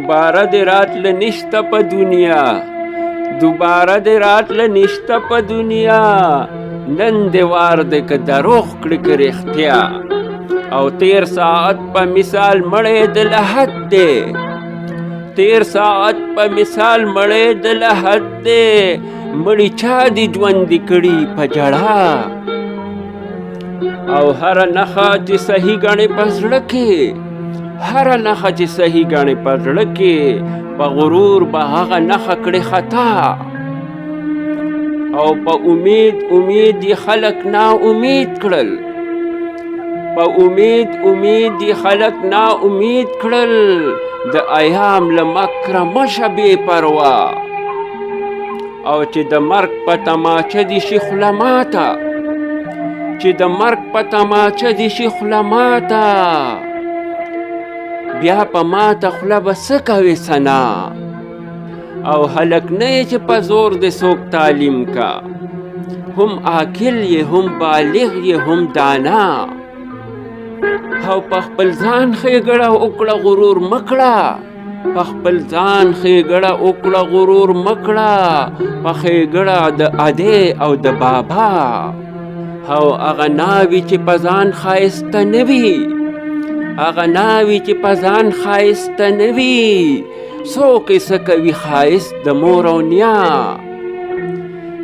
دوباره دې راتله نشته په دنیا، دوباره دې راتله نشته په دنیا، نن دې وار دی که دروغ کړي که رښتیا، او تیر ساعت په مثال مړی د لحد دی، تیر ساعت په مثال مړی د لحد دی، مړي چا دي ژوندي کړي په ژړا، او هره نښه چې صحیح ګڼې په زړه کې، هره نښه چې صحیح ګڼې په زړه کې، په غرور به هغه نښه کړې خطا، او په امید یې خلک نا امید کړل، په امید یې خلک نا امید کړل، د ایام له مکره مشه بې پروا، او چې د مرګ په تماچه دې شي خوله ماته، چې د مرګ په تماچه دې شي خوله ماته، بیا په ماته خوله به څه کوې ثنا، او هلک نه یې چې په زور دې څوک تعلیم کا، هم عاقل یې هم بالغ یې هم دانا، او په خپل ځان ښېګړه وکړه غرور مه کړه، په خپل ځان ښېګړه وکړه غرور مه کړه، په ښېګړه د ادې او د بابا، او هغه ناوې چې په ځان ښایسته نه وي، هغه ناوې چې په ځان ښایسته نه وي، څوک یې څه کوي ښایست د مور او نیا،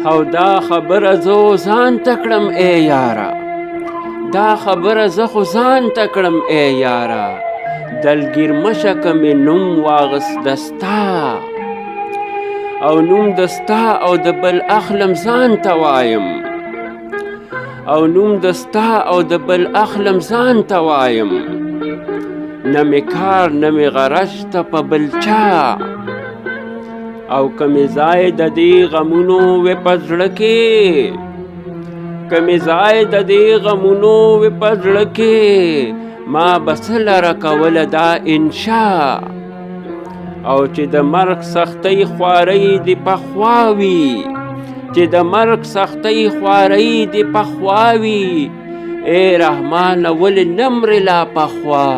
او دا خبره زه ځان ته کړم ای یاره، دا خبره زه خو ځان ته کړم ای یاره، دلګیر مشه که مې نوم واغسته ستا، او نوم د ستا او د بل اخلم ځان ته وایم، او نوم د ستا او د بل اخلم ځان ته وایم، نه مې کار نه مې غرض شته په بل چا، او که مې ځای د دې غمونو وې په زړه کې، که مې ځای د دې غمونو وې په زړه کې، ما به څه لره کوله دا انشا، او چې د مرګ سختۍ خوارۍ دې پخوا وي، چې د مرګ سختۍ خوارۍ دې پخوا وي، ای رحمانه ولې نه مرې لا پخوا.